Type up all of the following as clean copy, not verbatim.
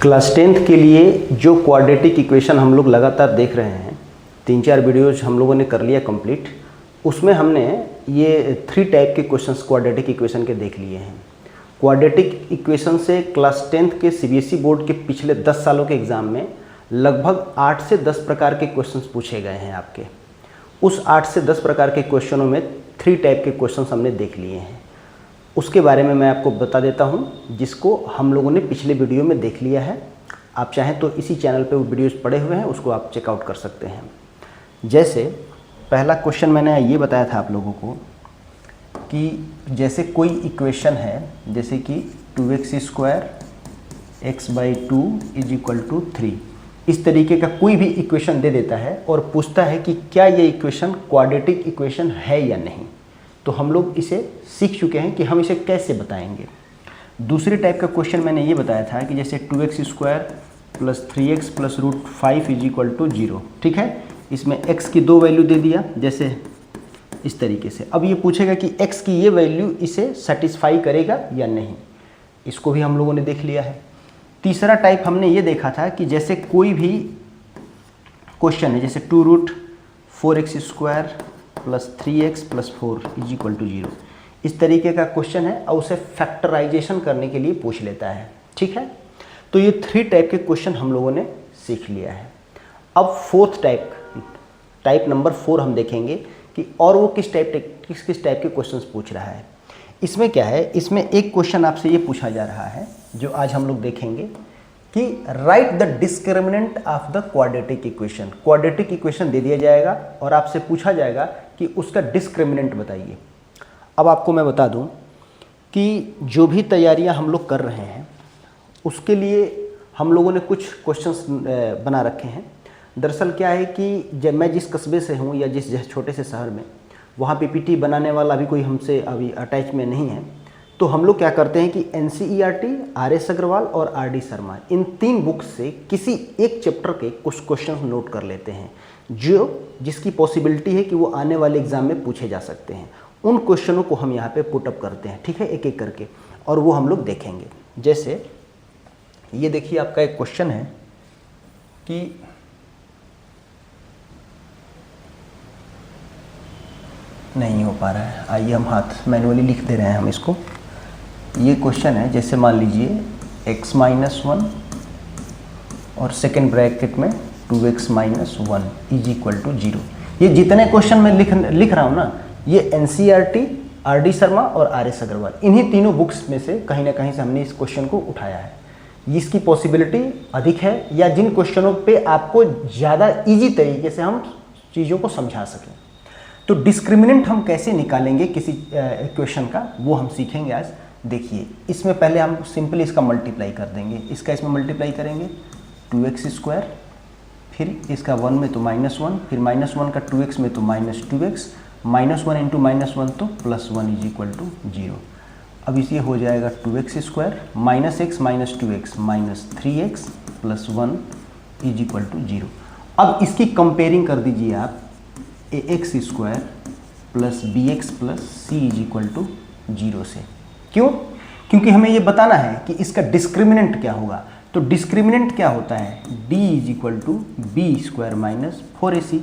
Class 10th के लिए जो क्वाड्रेटिक इक्वेशन हम लोग लगातार देख रहे हैं, 3-4 वीडियोज हम लोगों ने कर लिया कंप्लीट। उसमें हमने ये 3 टाइप के क्वेश्चंस क्वाड्रेटिक इक्वेशन के देख लिए हैं। क्वाड्रेटिक इक्वेशन से क्लास 10th के सीबीएसई बोर्ड के पिछले 10 सालों के एग्ज़ाम में लगभग 8 से 10 प्रकार के क्वेश्चंस पूछे गए हैं आपके। उस 8 से 10 प्रकार के क्वेश्चनों में 3 टाइप के क्वेश्चंस हमने देख लिए हैं। उसके बारे में मैं आपको बता देता हूं, जिसको हम लोगों ने पिछले वीडियो में देख लिया है। आप चाहें तो इसी चैनल पे वो वीडियोस पड़े हुए हैं, उसको आप चेकआउट कर सकते हैं। जैसे पहला क्वेश्चन मैंने ये बताया था आप लोगों को कि जैसे कोई इक्वेशन है, जैसे कि 2x² x/2 = 3, इस तरीके का कोई भी इक्वेशन दे देता है और पूछता है कि क्या ये इक्वेशन क्वाड्रेटिक इक्वेशन है या नहीं। तो हम लोग इसे सीख चुके हैं कि हम इसे कैसे बताएंगे। दूसरे टाइप का क्वेश्चन मैंने ये बताया था कि जैसे 2x² + 3x + √5 = 0, ठीक है। इसमें x की 2 वैल्यू दे दिया, जैसे इस तरीके से। अब ये पूछेगा कि x की ये वैल्यू इसे सेटिस्फाई करेगा या नहीं। इसको भी हम लोगों ने देख लिया है। तीसरा टाइप हमने ये देखा था कि जैसे कोई भी क्वेश्चन है, जैसे 2√4x² + 3x + 4 = 0, इस तरीके का क्वेश्चन है और उसे फैक्टराइजेशन करने के लिए पूछ लेता है, ठीक है। तो ये 3 टाइप के क्वेश्चन हम लोगों ने सीख लिया है। अब फोर्थ टाइप नंबर 4 हम देखेंगे कि और वो किस टाइप के क्वेश्चंस पूछ रहा है। इसमें क्या है, इसमें एक क्वेश्चन आपसे ये पूछा जा रहा है जो आज हम लोग देखेंगे कि right the discriminant of the quadratic equation. Quadratic equation दे दिया जाएगा और आपसे पूछा जाएगा कि उसका डिस्क्रिमिनेंट बताइए। अब आपको मैं बता दूं कि जो भी तैयारियां हम लोग कर रहे हैं उसके लिए हम लोगों ने कुछ क्वेश्चंस बना रखे हैं। दरअसल क्या है कि जब मैं जिस कस्बे से हूँ या जिस छोटे से शहर में, वहाँ पीपीटी बनाने वाला भी कोई हमसे अभी अटैच में नहीं है। तो हम लोग क्या करते हैं कि NCERT, RS अग्रवाल और RD शर्मा, इन 3 बुक्स से किसी एक चैप्टर के कुछ क्वेश्चंस नोट कर लेते हैं जिसकी पॉसिबिलिटी है कि वो आने वाले एग्जाम में पूछे जा सकते हैं। उन क्वेश्चनों को हम यहाँ पे पुटअप करते हैं, ठीक है, एक एक करके, और वो हम लोग देखेंगे। जैसे ये देखिए, आपका एक क्वेश्चन है कि नहीं हो पा रहा है, आइए हम हाथ मैनुअली लिख दे रहे हैं हम इसको। ये क्वेश्चन है, जैसे मान लीजिए x-1 और सेकेंड ब्रैकेट में 2x - 1 = 0। ये जितने क्वेश्चन मैं लिख रहा हूँ ना, ये NCERT, RD शर्मा और RS अग्रवाल, इन्हीं तीनों बुक्स में से कहीं ना कहीं से हमने इस क्वेश्चन को उठाया है। इसकी पॉसिबिलिटी अधिक है, या जिन क्वेश्चनों पे आपको ज़्यादा इजी तरीके से हम चीज़ों को समझा सकें। तो डिस्क्रिमिनेंट हम कैसे निकालेंगे किसी इक्वेशन का, वो हम सीखेंगे आज। देखिए, इसमें पहले हम सिंपली इसका मल्टीप्लाई कर देंगे। इसका इसमें मल्टीप्लाई करेंगे 2x², फिर इसका 1 में तो -1, फिर -1 का 2x में तो -2x, -1 × -1 तो +1 = 0। अब इसे हो जाएगा 2x² - x - 2x -3x + 1 = 0। अब इसकी कंपेयरिंग कर दीजिए आप ax² + bx + c = 0 से। क्यों? क्योंकि हमें ये बताना है कि इसका डिस्क्रिमिनेंट क्या होगा। तो डिस्क्रिमिनेंट क्या होता है, d = b² - 4ac।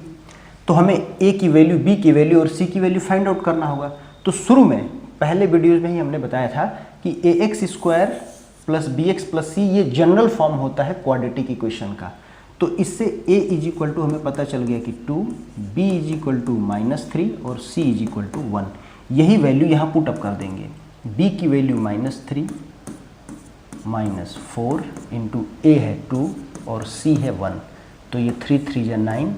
तो हमें a की वैल्यू, b की वैल्यू और c की वैल्यू फाइंड आउट करना होगा। तो शुरू में पहले वीडियोज में ही हमने बताया था कि ax² + bx + c ये जनरल फॉर्म होता है क्वाड्रेटिक इक्वेशन का। तो इससे a = हमें पता चल गया कि 2, b = -3 और c = 1। यही वैल्यू यहाँ पुटअप कर देंगे। b की वैल्यू -3 -4 × a है 2 और c है 1। तो ये 3 × 3 = 9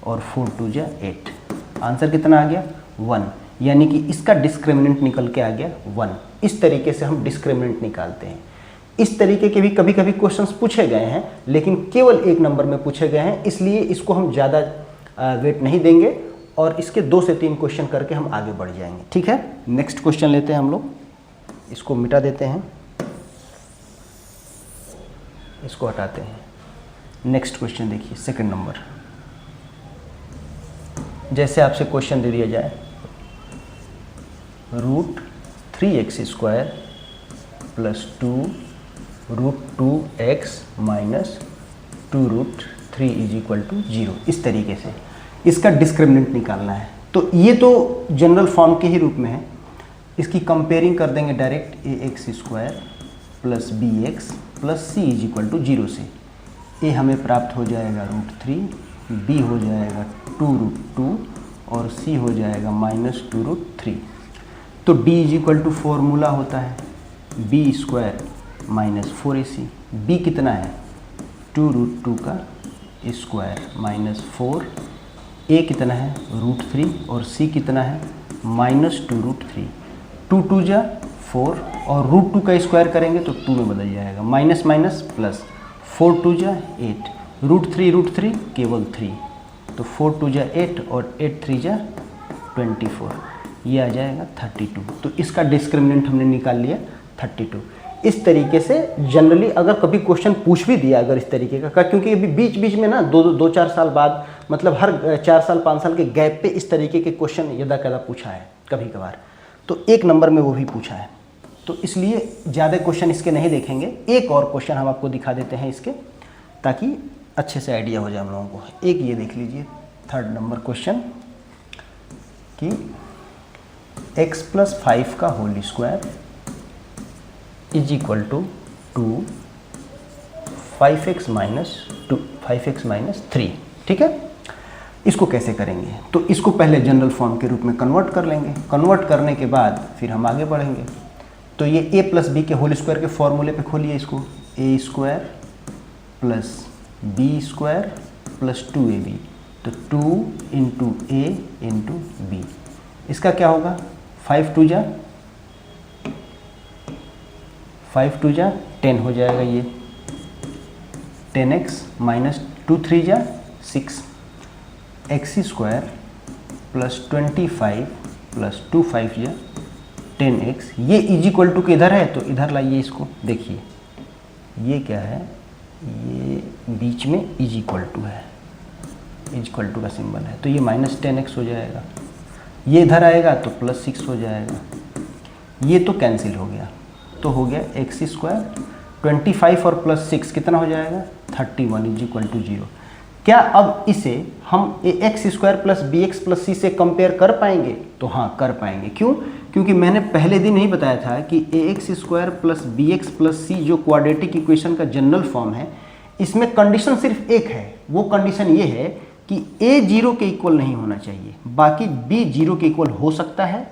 और 4 × 2 = 8। आंसर कितना आ गया, 1। यानी कि इसका डिस्क्रिमिनेंट निकल के आ गया 1। इस तरीके से हम डिस्क्रिमिनेंट निकालते हैं। इस तरीके के भी कभी कभी क्वेश्चंस पूछे गए हैं, लेकिन केवल 1 नंबर में पूछे गए हैं, इसलिए इसको हम ज़्यादा वेट नहीं देंगे और इसके 2 से 3 क्वेश्चन करके हम आगे बढ़ जाएंगे, ठीक है। नेक्स्ट क्वेश्चन लेते हैं हम लोग, इसको मिटा देते हैं, इसको हटाते हैं। नेक्स्ट क्वेश्चन देखिए, सेकंड नंबर। जैसे आपसे क्वेश्चन दे दिया जाए √3x² + 2 √2x minus 2√3 is equal to 0। इस तरीके से इसका डिस्क्रिमिनेंट निकालना है। तो ये तो जनरल फॉर्म के ही रूप में है। इसकी कंपेयरिंग कर देंगे direct ax² plus bx plus c is equal to 0 से। a हमें प्राप्त हो जाएगा √3, b हो जाएगा 2√2 और c हो जाएगा माइनस 2√3। तो d is equal to formula होता है b² माइनस 4ac। b कितना है 2√2 का स्क्वायर माइनस 4, a कितना है √3 और c कितना है माइनस 2√3। 2 2 जा 4 और √2 का स्क्वायर करेंगे तो 2 में बदल जाएगा, माइनस माइनस प्लस, 4 2 जा 8, √3 केवल 3, तो 4 2 जा 8 और 8 3 जा 24, ये आ जाएगा 32। तो इसका डिस्क्रिमिनेंट हमने निकाल लिया 32। इस तरीके से जनरली अगर कभी क्वेश्चन पूछ भी दिया अगर इस तरीके का, क्योंकि अभी बीच बीच में ना 2-4 साल बाद, मतलब हर 4 साल 5 साल के गैप पे इस तरीके के क्वेश्चन यदा कदा पूछा है कभी कभार, तो 1 नंबर में वो भी पूछा है। तो इसलिए ज़्यादा क्वेश्चन इसके नहीं देखेंगे। एक और क्वेश्चन हम आपको दिखा देते हैं इसके, ताकि अच्छे से आइडिया हो जाए हम लोगों को। एक ये देख लीजिए 3rd नंबर क्वेश्चन कि x + 5 का whole square is equal to 5x minus 3। ठीक है, इसको कैसे करेंगे? तो इसको पहले जनरल फॉर्म के रूप में कन्वर्ट कर लेंगे। कन्वर्ट करने के बाद फिर हम आगे बढ़ेंगे। तो ये a + b के होल स्क्वायर के फॉर्मूले पे खोलिए इसको, a² plus b² plus 2ab, तो 2 इंटू a इंटू b। इसका क्या होगा 5 2 जा 10 हो जाएगा, ये 10x माइनस 2 3 जा 6, x² प्लस 25 प्लस 2 5 जा 10x। ये इज इक्वल टू के इधर है तो इधर लाइए इसको, देखिए ये क्या है, ये बीच में इज इक्वल टू है, इज इक्वल टू का सिंबल है, तो ये माइनस 10x हो जाएगा। ये इधर आएगा तो प्लस 6 हो जाएगा, ये तो कैंसिल हो गया, तो हो गया x², 25 और प्लस 6 कितना हो जाएगा 31 इज इक्वल टू 0। क्या अब इसे हम ax² plus bx plus c से कंपेयर कर पाएंगे? तो हाँ कर पाएंगे। क्यों? क्योंकि मैंने पहले दिन ही बताया था कि ax² plus bx plus c जो क्वाड्रेटिक इक्वेशन का जनरल फॉर्म है, इसमें कंडीशन सिर्फ एक है। वो कंडीशन ये है कि a 0 के इक्वल नहीं होना चाहिए, बाकी b 0 के इक्वल हो सकता है,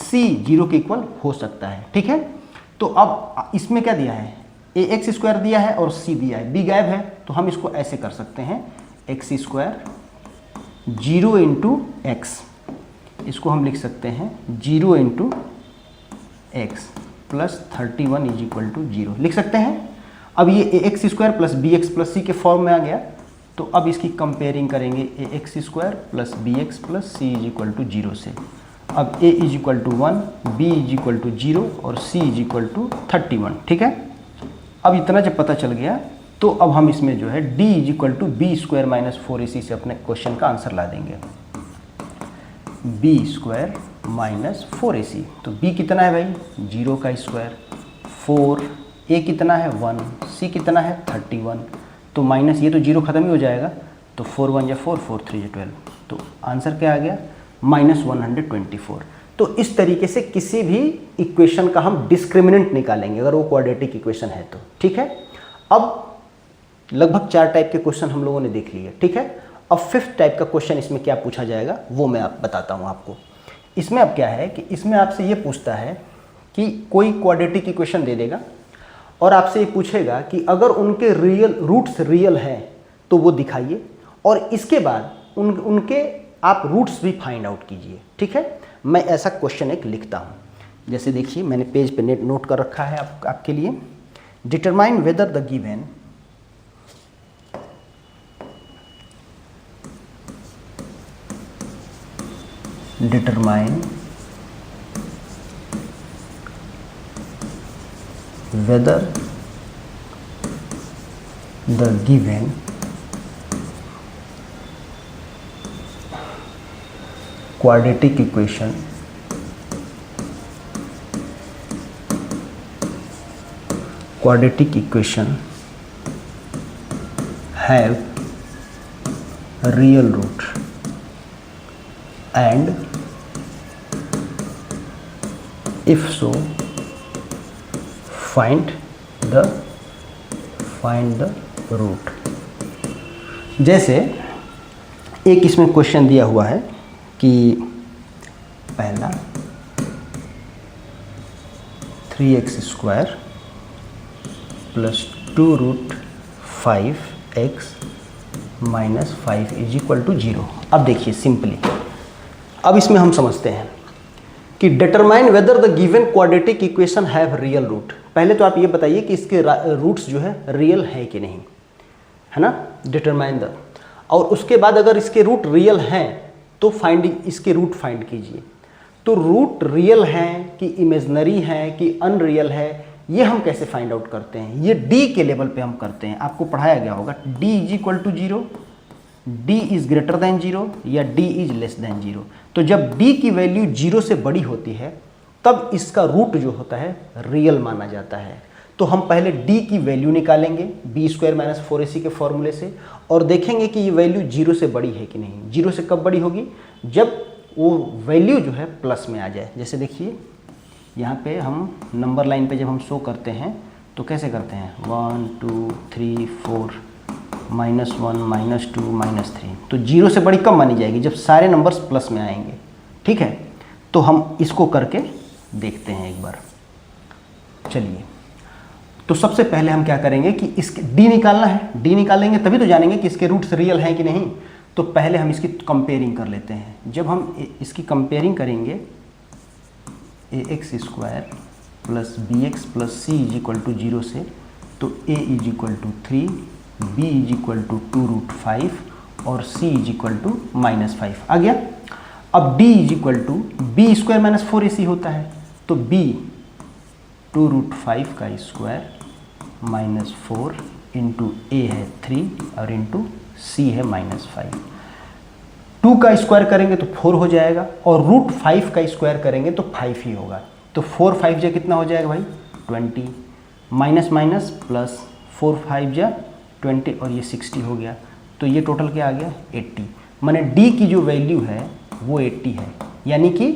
c 0 के इक्वल हो सकता है। ठीक है, तो अब इसमें क्या दिया है, ax² दिया है और c दिया है, b गायब है, तो हम इसको ऐसे कर सकते हैं x² 0 इंटू x, इसको हम लिख सकते हैं 0 into x plus 31 is equal to 0 लिख सकते हैं। अब ये ax² plus bx plus c के फॉर्म में आ गया, तो अब इसकी कंपेयरिंग करेंगे ax² plus bx plus c is equal to 0 से। अब a is equal to 1, b is equal to 0 और c इज इक्वल टू 31। ठीक है, अब इतना जब पता चल गया तो अब हम इसमें जो है d is equal to b² minus 4ac से अपने क्वेश्चन का आंसर ला देंगे, b² माइनस 4ac। तो b कितना है भाई 0 का स्क्वायर, 4, a कितना है 1, c कितना है 31, तो माइनस ये तो 0 खत्म ही हो जाएगा, तो 4 1 या 4, 4 3 या 12, तो आंसर क्या आ गया माइनस 124। तो इस तरीके से किसी भी इक्वेशन का हम डिस्क्रिमिनेंट निकालेंगे अगर वो क्वाड्रेटिक इक्वेशन है तो। ठीक है, अब लगभग 4 टाइप के क्वेश्चन हम लोगों ने देख लिए। ठीक है, अब 5th टाइप का क्वेश्चन इसमें क्या पूछा जाएगा वो मैं आप बताता हूँ आपको। इसमें अब क्या है कि इसमें आपसे ये पूछता है कि कोई क्वाड्रेटिक इक्वेशन दे देगा और आपसे ये पूछेगा कि अगर उनके रियल रूट्स रियल हैं तो वो दिखाइए, और इसके बाद उनके आप रूट्स भी फाइंड आउट कीजिए। ठीक है, मैं ऐसा क्वेश्चन एक लिखता हूँ, जैसे देखिए मैंने पेज पे नोट कर रखा है आपके लिए। Determine whether the given determine whether the given quadratic equation quadratic equation have real root and if so find the root। जैसे एक इसमें क्वेश्चन दिया हुआ है कि पहला 3x² plus 2√5x minus 5 is equal to 0। अब देखिए सिंपली, अब इसमें हम समझते हैं कि determine whether the given quadratic equation have real root. पहले तो आप ये बताइए कि इसके रूट्स जो है रियल है कि नहीं, है ना, डिटरमाइन द। और उसके बाद अगर इसके रूट रियल हैं तो इसके रूट फाइंड कीजिए। तो रूट रियल हैं कि इमेजनरी है कि अनरियल है, ये हम कैसे फाइंड आउट करते हैं? ये डी के लेवल पे हम करते हैं। आपको पढ़ाया गया होगा D is equal to 0, D is greater than 0 या डी इज लेस देन 0। तो जब डी की वैल्यू 0 से बड़ी होती है तब इसका रूट जो होता है रियल माना जाता है। तो हम पहले डी की वैल्यू निकालेंगे b² - 4ac के फॉर्मूले से और देखेंगे कि ये वैल्यू 0 से बड़ी है कि नहीं। 0 से कब बड़ी होगी? जब वो वैल्यू जो है प्लस में आ जाए। जैसे देखिए यहाँ पे हम नंबर लाइन पे जब हम शो करते हैं तो कैसे करते हैं, 1 2 3 4 -1 -2 -3। तो 0 से बड़ी कब मानी जाएगी? जब सारे नंबर्स प्लस में आएंगे। ठीक है, तो हम इसको करके देखते हैं एक बार। चलिए, तो सबसे पहले हम क्या करेंगे कि इसके डी निकालना है। डी निकालेंगे तभी तो जानेंगे कि इसके रूट्स रियल हैं कि नहीं। तो पहले हम इसकी कंपेयरिंग कर लेते हैं। जब हम इसकी कंपेयरिंग करेंगे ax² plus bx plus c is equal to 0 से, तो a is equal to 3, b is equal to 2√5 और c इज इक्वल टू -5 आ गया। अब d is equal to b² - 4ac होता है, तो b 2√5 का स्क्वायर -4 इंटू a है 3 और इंटू c है -5। 2 का स्क्वायर करेंगे तो 4 हो जाएगा और √5 का स्क्वायर करेंगे तो 5 ही होगा। तो 4 5 जा कितना हो जाएगा भाई? 20 माइनस माइनस प्लस 4 5 जा 20 और ये 60 हो गया। तो ये टोटल क्या आ गया? 80। माने d की जो वैल्यू है वो 80 है, यानी कि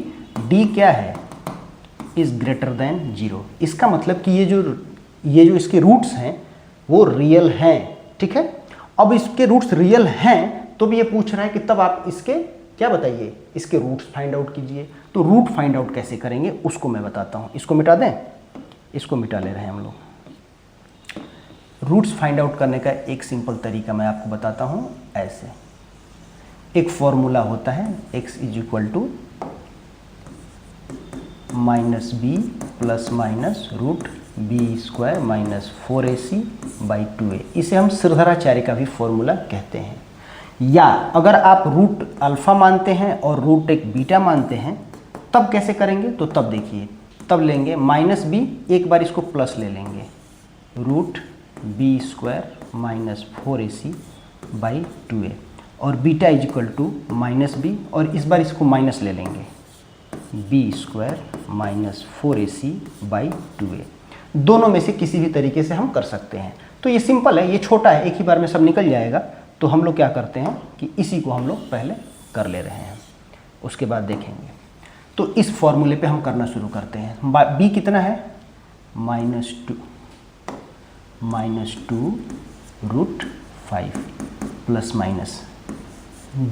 d क्या है? Is greater than 0। इसका मतलब कि ये जो इसके रूट्स हैं वो रियल हैं। ठीक है, अब इसके रूट्स रियल हैं तो भी ये पूछ रहा है कि तब आप इसके क्या बताइए, इसके रूट्स फाइंड आउट कीजिए। तो रूट फाइंड आउट कैसे करेंगे उसको मैं बताता हूँ। इसको मिटा दें, इसको मिटा ले रहे हैं हम लोग। रूट्स फाइंड आउट करने का एक सिंपल तरीका मैं आपको बताता हूँ। ऐसे एक फॉर्मूला होता है x is equal to -b plus minus √b² - 4ac by 2a। इसे हम सिरधराचार्य का भी फॉर्मूला कहते हैं। या अगर आप रूट अल्फ़ा मानते हैं और रूट एक बीटा मानते हैं तब कैसे करेंगे? तो तब देखिए, तब लेंगे -b, एक बार इसको प्लस ले लेंगे, √b² - 4ac बाई 2a और beta is equal to -b और इस बार इसको माइनस ले लेंगे, b² - 4ac बाई 2a। दोनों में से किसी भी तरीके से हम कर सकते हैं। तो ये सिंपल है, ये छोटा है, एक ही बार में सब निकल जाएगा। तो हम लोग क्या करते हैं कि इसी को हम लोग पहले कर ले रहे हैं, उसके बाद देखेंगे। तो इस फॉर्मूले पे हम करना शुरू करते हैं। b कितना है? -2√5 प्लस माइनस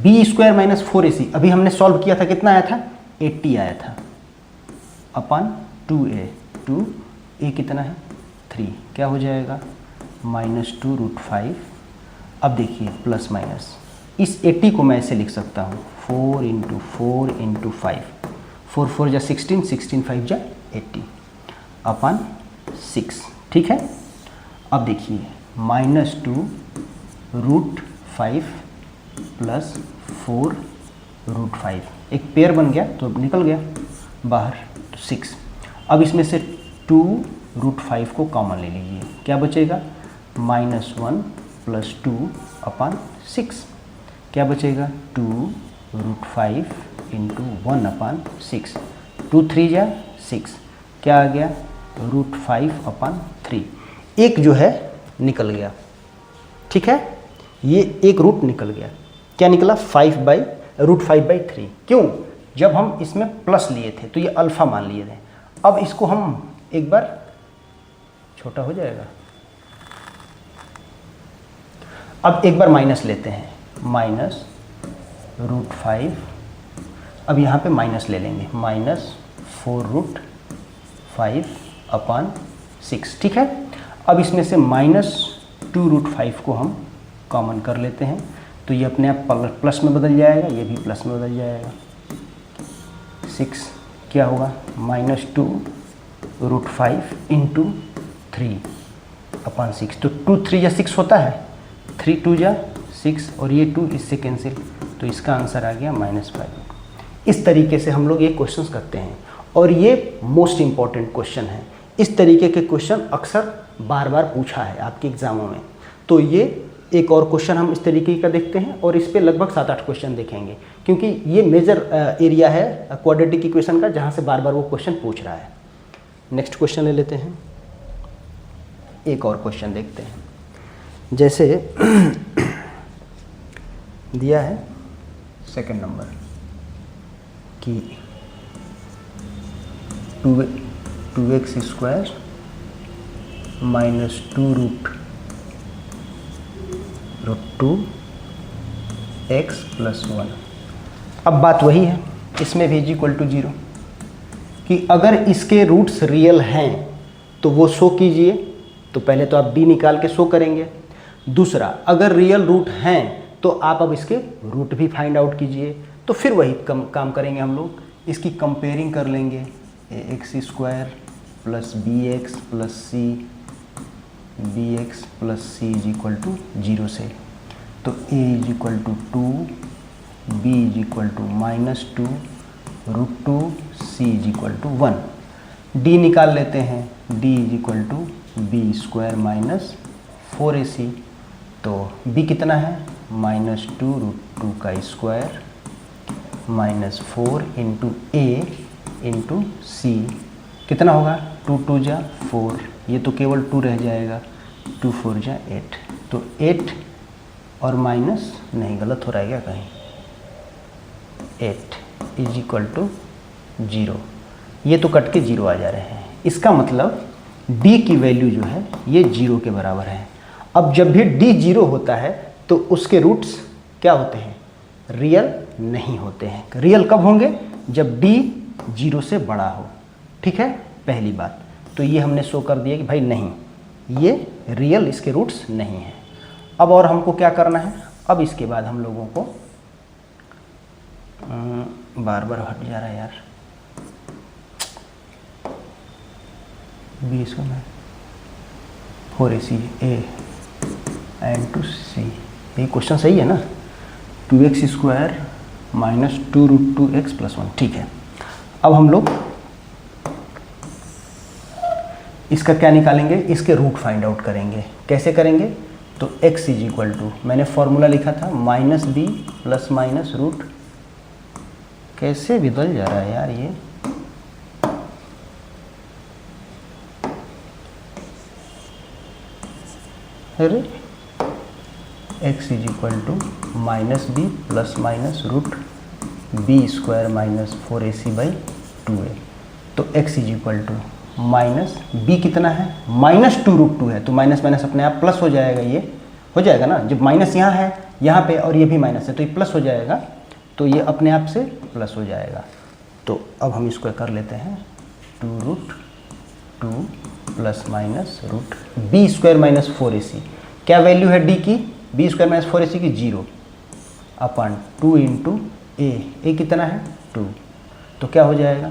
b² - 4ac। अभी हमने सॉल्व किया था, कितना आया था? 80 आया था अपन 2a। 2a कितना है? 3। क्या हो जाएगा? -2√5। अब देखिए प्लस माइनस, इस 80 को मैं ऐसे लिख सकता हूँ 4 × 4 × 5, 4 4 जा 16, 16 5 जा 80 अपन 6। ठीक है, अब देखिए -2√5 प्लस 4√5, एक पेयर बन गया तो निकल गया बाहर, तो 6। अब इसमें से 2√5 को कॉमन ले लीजिए, क्या बचेगा? -1 प्लस 2 अपन 6। क्या बचेगा? 2√5 इंटू 1 अपन 6, 2 3 जा 6, क्या आ गया? √5 अपन 3। एक जो है निकल गया, ठीक है, ये एक रूट निकल गया। क्या निकला? 5/√5/3। क्यों? जब हम इसमें प्लस लिए थे तो ये अल्फ़ा मान लिए थे। अब इसको हम एक बार छोटा हो जाएगा, अब एक बार माइनस लेते हैं, -√5। अब यहाँ पे माइनस ले लेंगे, -4√5/6, ठीक है। अब इसमें से -2√5 को हम कॉमन कर लेते हैं, तो ये अपने आप प्लस में बदल जाएगा, ये भी प्लस में बदल जाएगा। 6 क्या होगा? -2√5 × 3/6। तो 2 3 या 6 होता है, 3 2 या 6 और ये 2 इससे कैंसिल, तो इसका आंसर आ गया -5। इस तरीके से हम लोग ये क्वेश्चंस करते हैं और ये मोस्ट इम्पॉर्टेंट क्वेश्चन है। इस तरीके के क्वेश्चन अक्सर बार बार पूछा है आपके एग्ज़ामों में। तो ये एक और क्वेश्चन हम इस तरीके का देखते हैं और इस पे लगभग 7-8 क्वेश्चन देखेंगे, क्योंकि ये मेजर एरिया है क्वाड्रेटिक इक्वेशन का, जहाँ से बार बार वो क्वेश्चन पूछ रहा है। नेक्स्ट क्वेश्चन ले लेते हैं, एक और क्वेश्चन देखते हैं। जैसे दिया है सेकंड नंबर कि 2x² -2√2x+1। अब बात वही है, इसमें भी =0 कि अगर इसके रूट्स रियल हैं तो वो शो कीजिए। तो पहले तो आप d निकाल के शो करेंगे। दूसरा, अगर रियल रूट हैं तो आप अब इसके रूट भी फाइंड आउट कीजिए। तो फिर वही काम करेंगे हम लोग, इसकी कंपेयरिंग कर लेंगे, ax² + bx + c bx + c = 0 से। तो a = 2, b -2, √2, c = 1। d निकाल लेते हैं, d = b² - 4ac। तो b कितना है? -2√2² -4 × a × c कितना होगा? 2 2 जा 4, ये तो केवल 2 रह जाएगा, 2 4 जा 8। तो 8 और माइनस नहीं, गलत हो रहा है क्या कहीं? 8 = 0, ये तो कट के 0 आ जा रहे हैं। इसका मतलब d की वैल्यू जो है ये 0 के बराबर है। अब जब भी d 0 होता है तो उसके रूट्स क्या होते हैं? रियल नहीं होते हैं। रियल कब होंगे? जब d 0 से बड़ा हो, ठीक है, पहली बात। तो ये हमने शो कर दिया कि भाई नहीं, ये रियल इसके रूट्स नहीं हैं। अब और हमको क्या करना है? अब इसके बाद हम लोगों को बार बार हट जा रहा है यार, 20 में 4ac a and 2c, ये क्वेश्चन सही है ना? 2x² -2√2x+1, ठीक है। अब हम लोग इसका क्या निकालेंगे? इसके रूट फाइंड आउट करेंगे। कैसे करेंगे? तो x = मैंने फॉर्मूला लिखा था -b ± रूट, कैसे बदल जा रहा है यार ये, अरे x = -b ± root b² - 4ac/2a। तो x = -b कितना है? -2√2 है, तो माइनस माइनस अपने आप प्लस हो जाएगा, ये हो जाएगा ना। जब माइनस यहाँ है यहाँ पे और ये भी माइनस है तो ये प्लस हो जाएगा, तो ये अपने आप से प्लस हो जाएगा। तो अब हम इसको कर लेते हैं 2√2 ± रूट b² - 4ac। क्या वैल्यू है d की? b² - 4ac की 0 / 2 × a कितना है? 2। तो क्या हो जाएगा?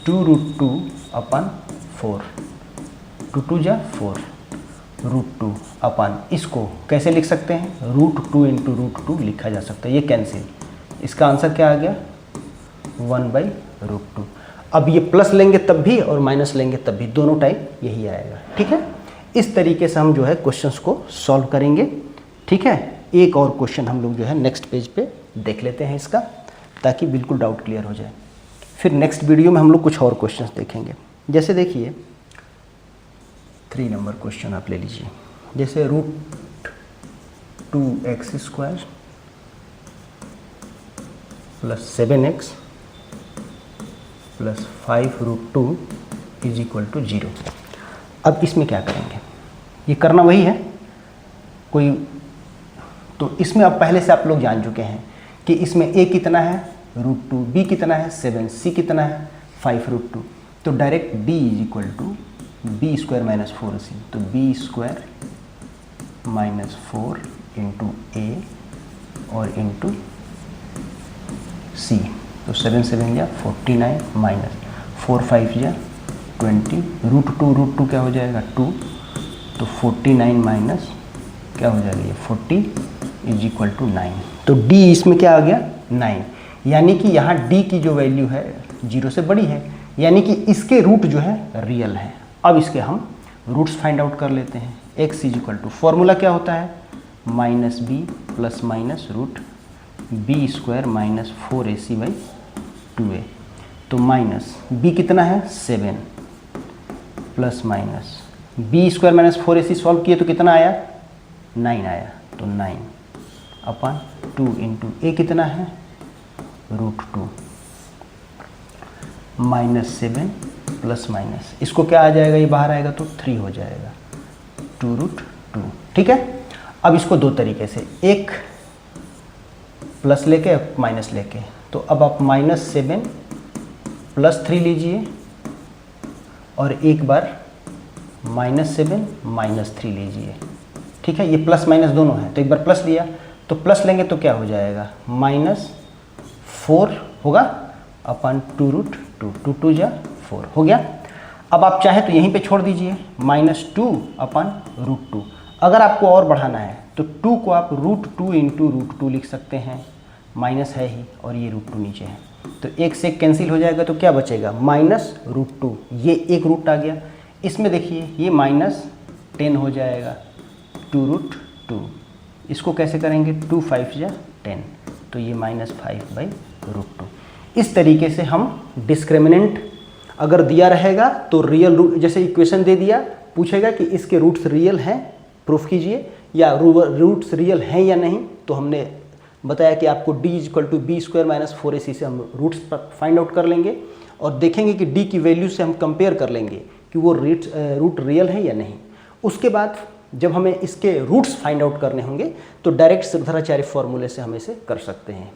2√2/4, 2 2 जा 4, √2 अपन इसको कैसे लिख सकते हैं? √2 × √2 लिखा जा सकता है, ये कैंसिल। इसका आंसर क्या आ गया? 1/√2। अब ये प्लस लेंगे तब भी और माइनस लेंगे तब भी, दोनों टाइम यही आएगा, ठीक है। इस तरीके से हम जो है क्वेश्चंस को सॉल्व करेंगे, ठीक है। एक और क्वेश्चन हम लोग जो है नेक्स्ट पेज पे देख लेते हैं इसका, ताकि बिल्कुल डाउट क्लियर हो जाए। फिर नेक्स्ट वीडियो में हम लोग कुछ और क्वेश्चंस देखेंगे। जैसे देखिए 3 नंबर क्वेश्चन आप ले लीजिए। जैसे √2x² plus 7x plus 5√2 is equal to 0। अब इसमें क्या करेंगे, ये करना वही है कोई, तो इसमें अब पहले से आप लोग जान चुके हैं कि इसमें a कितना है √2, b कितना है 7, c कितना है 5√2, तो direct d is equal to b² minus 4c, तो b² माइनस 4 इंटू a और इंटू c, तो 7 7 या 49 माइनस 4 5 या 20, √2 क्या हो जाएगा 2, तो 49 माइनस क्या हो जाएगा ये 40 इज इक्वल टू 9, तो d इसमें क्या आ गया 9, यानी कि यहाँ d की जो वैल्यू है 0 से बड़ी है, यानी कि इसके रूट जो है रियल है। अब इसके हम रूट्स फाइंड आउट कर लेते हैं। x is equal to formula क्या होता है minus B plus minus root b² minus 4ac/2a, तो माइनस b कितना है 7 plus minus b² minus 4ac solve किए तो कितना आया 9 आया, तो 9/2 इंटू a कितना है √2 माइनस 7 प्लस माइनस, इसको क्या आ जाएगा, ये बाहर आएगा तो 3 हो जाएगा 2√2। ठीक है, अब इसको दो तरीके से, एक प्लस लेके माइनस लेके, तो अब आप -7 प्लस 3 लीजिए और एक बार -7 माइनस 3 लीजिए। ठीक है, ये प्लस माइनस दोनों है, तो एक बार प्लस लिया तो प्लस लेंगे तो क्या हो जाएगा -4 होगा अपन 2√2, 2 2 जा 4 हो गया। अब आप चाहे तो यहीं पे छोड़ दीजिए -2/√2। अगर आपको और बढ़ाना है तो 2 को आप √2 इंटू √2 लिख सकते हैं, माइनस है ही और ये √2 नीचे है, तो एक से एक कैंसिल हो जाएगा, तो क्या बचेगा -√2, ये एक रूट आ गया। इसमें देखिए ये -10 हो जाएगा 2√2, इसको कैसे करेंगे 2 5 या 10, तो ये -5/√2। इस तरीके से हम डिस्क्रिमिनेंट अगर दिया रहेगा तो रियल रूट, जैसे इक्वेशन दे दिया, पूछेगा कि इसके रूट्स रियल हैं प्रूफ कीजिए, या रूट्स रियल हैं या नहीं, तो हमने बताया कि आपको d equal to b² minus 4ac से हम रूट्स फाइंड आउट कर लेंगे और देखेंगे कि d की वैल्यू से हम कंपेयर कर लेंगे कि वो रूट रियल है या नहीं। उसके बाद जब हमें इसके रूट्स फाइंड आउट करने होंगे तो डायरेक्ट श्रीधराचार्य फॉर्मूले से हम इसे कर सकते हैं।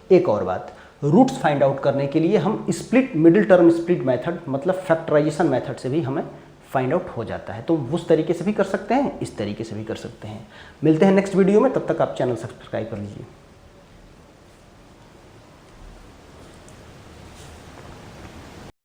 एक और बात, रूट्स फाइंड आउट करने के लिए हम split middle term split method मतलब फैक्टराइजेशन मेथड से भी हमें फाइंड आउट हो जाता है, तो उस तरीके से भी कर सकते हैं, इस तरीके से भी कर सकते हैं। मिलते हैं नेक्स्ट वीडियो में, तब तक आप चैनल सब्सक्राइब कर लीजिए।